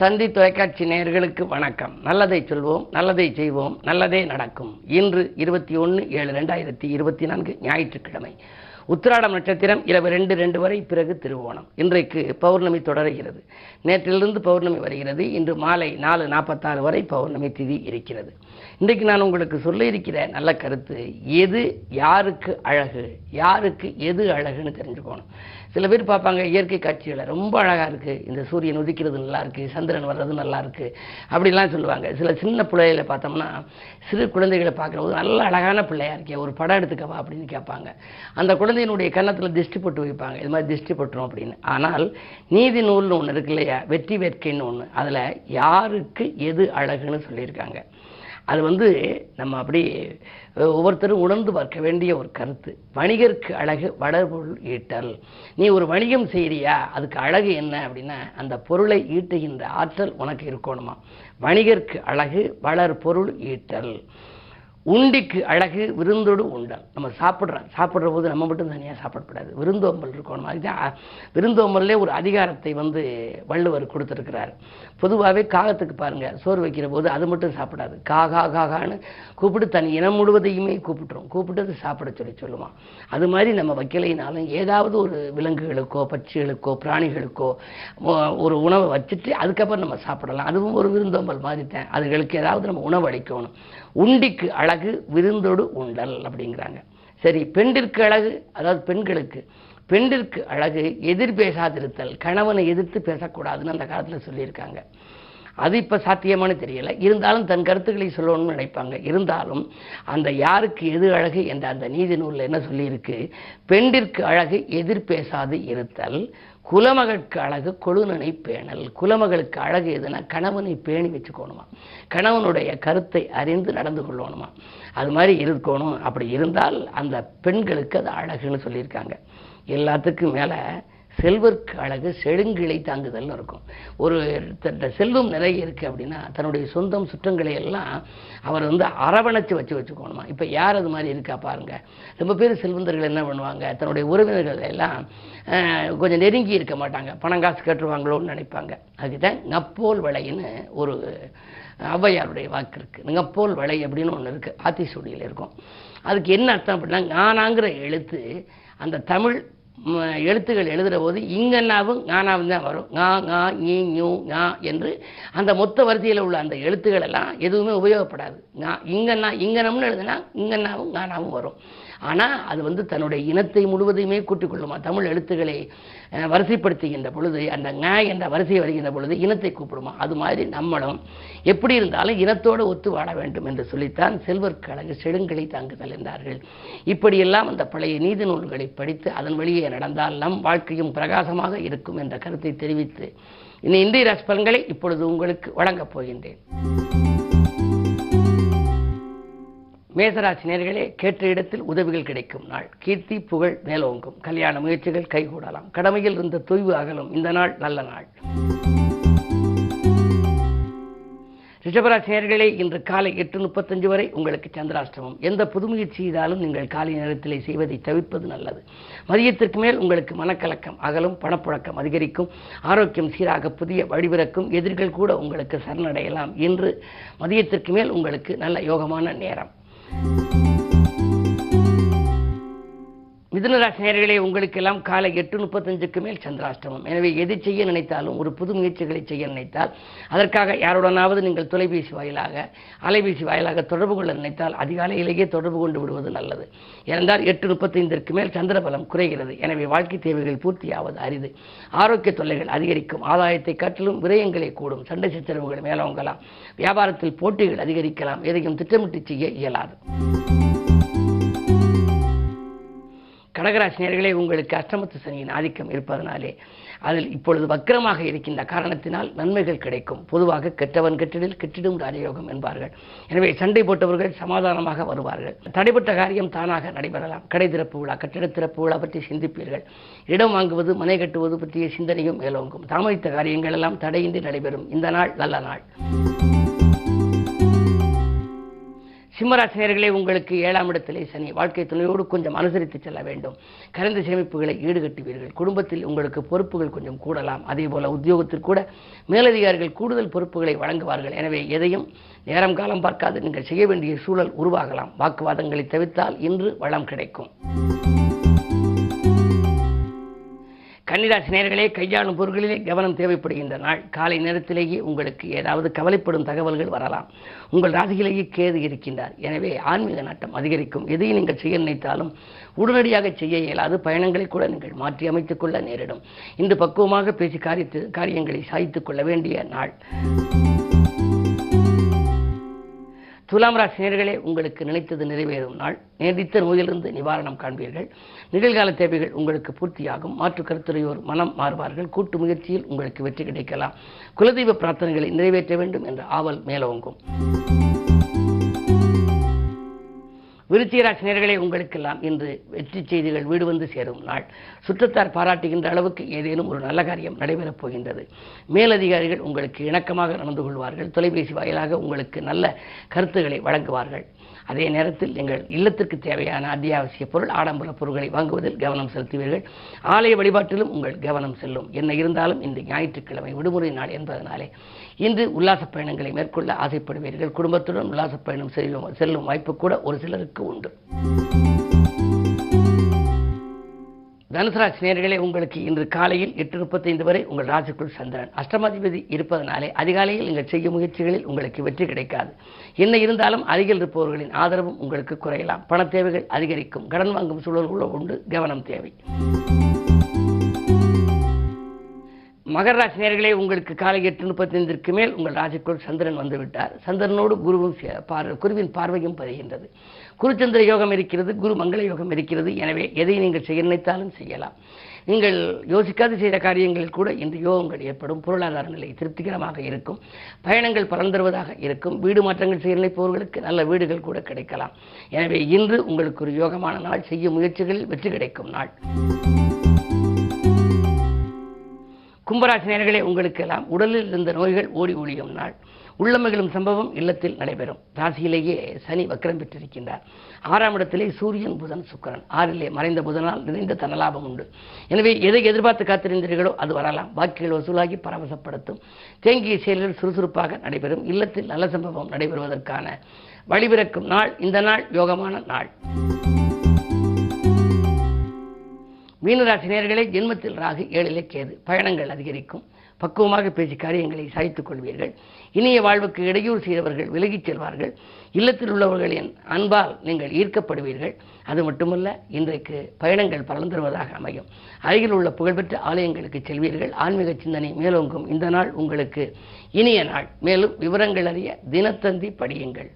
தந்தி தொலைக்காட்சி நேயர்களுக்கு வணக்கம். நல்லதை சொல்வோம், நல்லதை செய்வோம், நல்லதே நடக்கும். இன்று 21/7/2024 ஞாயிற்றுக்கிழமை. உத்திராடம் நட்சத்திரம் இரவு 2 வரை, பிறகு திருவோணம். இன்றைக்கு பௌர்ணமி தொடர்கிறது. நேற்றிலிருந்து பௌர்ணமி வருகிறது. இன்று மாலை 4:46 வரை பௌர்ணமி திதி இருக்கிறது. இன்றைக்கு நான் உங்களுக்கு சொல்ல இருக்கிற நல்ல கருத்து, எது யாருக்கு அழகு, யாருக்கு எது அழகுன்னு தெரிஞ்சுக்கணும். சில பேர் பார்ப்பாங்க, இயற்கை காட்சிகளை ரொம்ப அழகாக இருக்குது, இந்த சூரியன் உதிக்கிறது நல்லா இருக்குது, சந்திரன் வர்றது நல்லா இருக்குது அப்படிலாம் சொல்லுவாங்க. சில சின்ன பிள்ளைகளை பார்த்தோம்னா, சிறு குழந்தைகளை பார்க்கும்போது நல்ல அழகான பிள்ளையா இருக்கே, ஒரு படம் எடுத்துக்கவா அப்படின்னு கேட்பாங்க. அந்த குழந்தையினுடைய கன்னத்தில் திஷ்டி போட்டு வைப்பாங்க, இது மாதிரி திஷ்டி போட்டுரும் அப்படின்னு. ஆனால் நீதி நூல்னு ஒன்று இருக்கு இல்லையா, வெற்றி வேட்கைன்னு ஒன்று, அதில் யாருக்கு எது அழகுன்னு சொல்லியிருக்காங்க. அது நம்ம அப்படி ஒவ்வொருத்தரும் உணர்ந்து பார்க்க வேண்டிய ஒரு கருத்து. வணிகருக்கு அழகு வளர்பொருள் ஈட்டல். நீ ஒரு வணிகம் செய்கிறியா, அதுக்கு அழகு என்ன அப்படின்னா, அந்த பொருளை ஈட்டுகின்ற ஆற்றல் உனக்கு இருக்கணுமா. வணிகருக்கு அழகு வளர்பொருள் ஈட்டல். உண்டிக்கு அழகு விருந்தோடு உண்டல். நம்ம சாப்பிட்ற போது நம்ம மட்டும் தனியாக சாப்பிடக்கூடாது, விருந்தோம்பல் இருக்கணும். அதுதான் விருந்தோம்பல்லே ஒரு அதிகாரத்தை வள்ளுவர் கொடுத்துருக்கிறார். பொதுவாகவே காகத்துக்கு பாருங்க, சோறு வைக்கிற போது அது மட்டும் சாப்பிடாது, காகான்னு கூப்பிட்டு தன் இனம் முழுவதையுமே கூப்பிட்டு சாப்பிட சொல்லுவான். அது மாதிரி நம்ம வைக்கலைனாலும் ஏதாவது ஒரு விலங்குகளுக்கோ பட்சிகளுக்கோ பிராணிகளுக்கோ ஒரு உணவை வச்சுட்டு அதுக்கப்புறம் நம்ம சாப்பிடலாம். அதுவும் ஒரு விருந்தோம்பல் மாதிரி தான். அதுகளுக்கு ஏதாவது நம்ம உணவு அளிக்கணும். உண்டிக்கு அழகு விருந்தோடு உண்டல் அப்படிங்கிறாங்க. சரி, பெண்டிற்கு அழகு, அதாவது பெண்டிற்கு அழகு எதிர் பேசாதிருத்தல். கணவனை எதிர்த்து பேசக்கூடாதுன்னு அந்த காலத்தில் சொல்லியிருக்காங்க. அது இப்போ சாத்தியமானு தெரியல. இருந்தாலும் தன் கருத்துக்களை சொல்லணும்னு நினைப்பாங்க. இருந்தாலும் அந்த யாருக்கு எது அழகு என்ற அந்த நீதி நூலில் என்ன சொல்லியிருக்கு, பெண்டிற்கு அழகு எதிர் பேசாது இருத்தல், குலமகளுக்கு அழகு கொழுநனை பேணல். குலமகளுக்கு அழகு எதுனா கணவனை பேணி வச்சுக்கணுமா, கணவனுடைய கருத்தை அறிந்து நடந்து கொள்ளணுமா, அது மாதிரி இருக்கணும். அப்படி இருந்தால் அந்த பெண்களுக்கு அது அழகுன்னு சொல்லியிருக்காங்க. எல்லாத்துக்கும் மேலே செல்வருக்கு அழகு செழுங்கிளை தாங்குதல்னு இருக்கும். ஒரு செல்வம் நிறைய இருக்குது அப்படின்னா தன்னுடைய சொந்தம் சுற்றங்களை எல்லாம் அவர் அரவணைச்சு வச்சுக்கணுமா. இப்போ யார் அது மாதிரி இருக்கா பாருங்க. ரொம்ப பேர் செல்வந்தர்கள் என்ன பண்ணுவாங்க, தன்னுடைய உறவினர்கள் எல்லாம் கொஞ்சம் நெருங்கி இருக்க மாட்டாங்க, பணம் காசு கேட்டுருவாங்களோன்னு நினைப்பாங்க. அதுதான் நப்போல் வளைன்னு ஒரு ஔவையாருடைய வாக்கு இருக்குது. நப்போல் வளை அப்படின்னு ஒன்று இருக்குது, ஆத்திசூடியில் இருக்கும். அதுக்கு என்ன அர்த்தம் அப்படின்னா, ஞானாங்கிற எழுத்து அந்த தமிழ் எழுத்துக்கள் எழுதுகிற போது இங்கன்னாவும் ஞானாவும் தான் வரும். ஞா ஞா ஞீ ஞூ ஞா என்று அந்த மொத்த வரிசையில் உள்ள அந்த எழுத்துக்கள் எல்லாம் எதுவுமே உபயோகப்படாது. இங்கனம்னு எழுதுனா இங்கன்னாவும் ஞானாவும் வரும். ஆனால் அது தன்னுடைய இனத்தை முழுவதையுமே கூட்டிக் கொள்ளுமா. தமிழ் எழுத்துக்களை வரிசைப்படுத்துகின்ற பொழுது அந்த ஞ என்ற வரிசை வருகின்ற பொழுது இனத்தை கூப்பிடுமா. அது மாதிரி நம்மளும் எப்படி இருந்தாலும் இனத்தோடு ஒத்து வாழ வேண்டும் என்று சொல்லித்தான் செல்வருக்கு அழகு செழுங்கிளை தாங்குதல் என்றார்கள். இப்படியெல்லாம் அந்த பழைய நீதி நூல்களை படித்து அதன் வழியே நடந்தால் நம் வாழ்க்கையும் பிரகாசமாக இருக்கும் என்ற கருத்தை தெரிவித்து இன்றைய ராசி பலன்களை இப்பொழுது உங்களுக்கு வழங்கப் போகின்றேன். மேசராசி நேயர்களே, கேட்ட இடத்தில் உதவிகள் கிடைக்கும் நாள். கீர்த்தி புகழ் மேலோங்கும். கல்யாண முயற்சிகள் கைகூடலாம். கடமையில் இருந்த தொய்வு அகலும். இந்த நாள் நல்ல நாள். ரிஷபராசி நேயர்களே, இன்று காலை 8:35 வரை உங்களுக்கு சந்திராஷ்டமம். எந்த புது முயற்சி செய்தாலும் நீங்கள் காலை நேரத்திலே செய்வதை தவிர்ப்பது நல்லது. மதியத்திற்கு மேல் உங்களுக்கு மனக்கலக்கம் அகலும், பணப்புழக்கம் அதிகரிக்கும், ஆரோக்கியம் சீராக புதிய வழிபிறக்கும், எதிர்கள் கூட உங்களுக்கு சரணடையலாம். இன்று மதியத்திற்கு மேல் உங்களுக்கு நல்ல யோகமான நேரம். மிதுனராசி நேயர்களே, உங்களுக்கெல்லாம் காலை 8:35க்கு மேல் சந்திராஷ்டமம். எனவே எது செய்ய நினைத்தாலும், ஒரு புது முயற்சிகளை செய்ய நினைத்தால், அதற்காக யாருடனாவது நீங்கள் தொலைபேசி வாயிலாக அலைபேசி வாயிலாக தொடர்பு கொள்ள நினைத்தால் அதிகாலையிலேயே தொடர்பு கொண்டு விடுவது நல்லது. ஏனென்றால் 8:35க்கு மேல் சந்திரபலம் குறைகிறது. எனவே வாழ்க்கை தேவைகள் பூர்த்தியாவது அரிது. ஆரோக்கிய தொல்லைகள் அதிகரிக்கும். ஆதாயத்தை காட்டிலும் விரயங்களை கூடும். சண்டை சச்சரவுகள் மேலோங்கலாம். வியாபாரத்தில் போட்டிகள் அதிகரிக்கலாம். எதையும் திட்டமிட்டு செய்ய இயலாது. கடகராசி நேயர்களே, உங்களுக்கு அஷ்டமத்து சனியின் ஆதிக்கம் இருப்பதனாலே அதில் இப்பொழுது வக்கிரமாக இருக்கின்ற காரணத்தினால் நன்மைகள் கிடைக்கும். பொதுவாக கெட்டவன் கெட்டிடில் கெட்டிடும் ராஜயோகம் என்பார்கள். எனவே சண்டை போட்டவர்கள் சமாதானமாக வருவார்கள். தடைப்பட்ட காரியம் தானாக நடைபெறலாம். கடை திறப்பு விழா, கட்டிட திறப்பு விழா பற்றி சிந்திப்பீர்கள். இடம் வாங்குவது, மனை கட்டுவது பற்றிய சிந்தனையும் மேலோங்கும். தாமதித்த காரியங்கள் எல்லாம் தடையின்றி நடைபெறும். இந்த நாள் நல்ல நாள். சிம்மராசினியர்களே, உங்களுக்கு 7ஆம் இடத்திலே சனி. வாழ்க்கை துணையோடு கொஞ்சம் அனுசரித்து செல்ல வேண்டும். கரைந்த சேமிப்புகளை ஈடுகட்டுவீர்கள். குடும்பத்தில் உங்களுக்கு பொறுப்புகள் கொஞ்சம் கூடலாம். அதேபோல உத்தியோகத்தில் கூட மேலதிகாரிகள் கூடுதல் பொறுப்புகளை வழங்குவார்கள். எனவே எதையும் நேரம் காலம் பார்க்காது நீங்கள் செய்ய வேண்டிய சூழல் உருவாகலாம். வாக்குவாதங்களை தவிர்த்தால் இன்று வளம் கிடைக்கும். கன்னிராசி நேயர்களே, கையாளும் பொருட்களிலே கவனம் தேவைப்படுகின்ற நாள். காலை நேரத்திலேயே உங்களுக்கு ஏதாவது கவலைப்படும் தகவல்கள் வரலாம். உங்கள் ராசியிலேயே கேது இருக்கின்றார். எனவே ஆன்மீக நாட்டம் அதிகரிக்கும். எதையும் நீங்கள் செய்ய நினைத்தாலும் உடனடியாக செய்ய இயலாது. பயணங்களை கூட நீங்கள் மாற்றி அமைத்துக் கொள்ள நேரிடும். இன்று பக்குவமாக பேசி காரியங்களை சாதித்துக் கொள்ள வேண்டிய நாள். துலாம் ராசி நேயர்களே, உங்களுக்கு நினைத்தது நிறைவேறும் நாள். நீடித்த நோயிலிருந்து நிவாரணம் காண்பீர்கள். நிகழ்கால தேவைகள் உங்களுக்கு பூர்த்தியாகும். மாற்று கருத்துரையோர் மனம் மாறுவார்கள். கூட்டு முயற்சியில் உங்களுக்கு வெற்றி கிடைக்கலாம். குலதெய்வ பிரார்த்தனைகளை நிறைவேற்ற வேண்டும் என்ற ஆவல் மேலோங்கும். விருச்சிக ராசி நேயர்களே, உங்களுக்கெல்லாம் இன்று வெற்றி செய்திகள் வீடு வந்து சேரும் நாள். சுற்றத்தார் பாராட்டுகின்ற அளவுக்கு ஏதேனும் ஒரு நல்ல காரியம் நடைபெறப் போகின்றது. மேலதிகாரிகள் உங்களுக்கு இணக்கமாக நடந்து கொள்வார்கள். தொலைபேசி வாயிலாக உங்களுக்கு நல்ல கருத்துக்களை வழங்குவார்கள். அதே நேரத்தில் நீங்கள் இல்லத்திற்கு தேவையான அத்தியாவசிய பொருள், ஆடம்பர பொருட்களை வாங்குவதில் கவனம் செலுத்துவீர்கள். ஆலய வழிபாட்டிலும் உங்கள் கவனம் செல்லும். என்ன இருந்தாலும் இன்று ஞாயிற்றுக்கிழமை விடுமுறை நாள் என்பதனாலே இன்று உல்லாச பயணங்களை மேற்கொள்ள ஆசைப்படுவீர்கள். குடும்பத்துடன் உல்லாச பயணம் செல்லும் வாய்ப்பு கூட ஒரு சிலருக்கு உண்டு. தனுசு ராசி நேயர்களே, உங்களுக்கு இன்று காலையில் 8:35 வரை உங்கள் ராசிக்குள் சந்திரன். அஷ்டமாதிபதி இருப்பதனாலே அதிகாலையில் நீங்கள் செய்யும் முயற்சிகளில் உங்களுக்கு வெற்றி கிடைக்காது. என்ன இருந்தாலும் அருகில் இருப்பவர்களின் ஆதரவும் உங்களுக்கு குறையலாம். பண தேவைகள் அதிகரிக்கும். கடன் வாங்கும் சூழல்களும் உண்டு. கவனம் தேவை. மகர ராசி நேயர்களே, உங்களுக்கு காலை 8:35 மேல் உங்கள் ராசிக்குள் சந்திரன் வந்துவிட்டார். சந்திரனோடு குருவின் பார்வையும் பதிகின்றது. குருச்சந்திர யோகம் இருக்கிறது. குரு மங்கள யோகம் இருக்கிறது. எனவே எதை நீங்கள் செய்ய நினைத்தாலும் செய்யலாம். நீங்கள் யோசிக்காது செய்த காரியங்களில் கூட இன்று யோகங்கள் ஏற்படும். பொருளாதார நிலை திருப்திகரமாக இருக்கும். பயணங்கள் பலன் தருவதாக இருக்கும். வீடு மாற்றங்கள் செய்ய நினைப்பவர்களுக்கு நல்ல வீடுகள் கூட கிடைக்கலாம். எனவே இன்று உங்களுக்கு ஒரு யோகமான நாள். செய்யும் முயற்சிகளில் வெற்றி கிடைக்கும் நாள். கும்பராசி நேயர்களே, உங்களுக்கெல்லாம் உடலில் இருந்த நோய்கள் ஓடி ஒழியும் நாள். உள்ளமகிழும் சம்பவம் இல்லத்தில் நடைபெறும். ராசியிலேயே சனி வக்ரம் பெற்றிருக்கின்றார். 6ஆம் இடத்திலே சூரியன், புதன், சுக்கிரன். 6லே மறைந்த புதனால் நிறைந்த தனலாபம் உண்டு. எனவே எதை எதிர்பார்த்து காத்திருந்தீர்களோ அது வரலாம். பாக்கிகள் வசூலாகி பரவசப்படுத்தும். தேங்கிய செயல்கள் சுறுசுறுப்பாக நடைபெறும். இல்லத்தில் நல்ல சம்பவம் நடைபெறுவதற்கான வழிபிறக்கும் நாள். இந்த நாள் யோகமான நாள். மீனராசி நேயர்களே, ஜென்மத்தில் ராகு, 7லே கேது. பயணங்கள் அதிகரிக்கும். பக்குவமாக பேசி காரியங்களை சாதித்துக் கொள்வீர்கள். இனிய வாழ்வுக்கு இடையூறு செய்தவர்கள் விலகிச் செல்வார்கள். இல்லத்தில் உள்ளவர்களின் அன்பால் நீங்கள் ஈர்க்கப்படுவீர்கள். அது மட்டுமல்ல, இன்றைக்கு பயணங்கள் பலன் தருவதாக அமையும். அருகில் உள்ள புகழ்பெற்ற ஆலயங்களுக்கு செல்வீர்கள். ஆன்மீக சிந்தனை மேலோங்கும். இந்த நாள் உங்களுக்கு இனிய நாள். மேலும் விவரங்கள் அறிய தினத்தந்தி படியுங்கள்.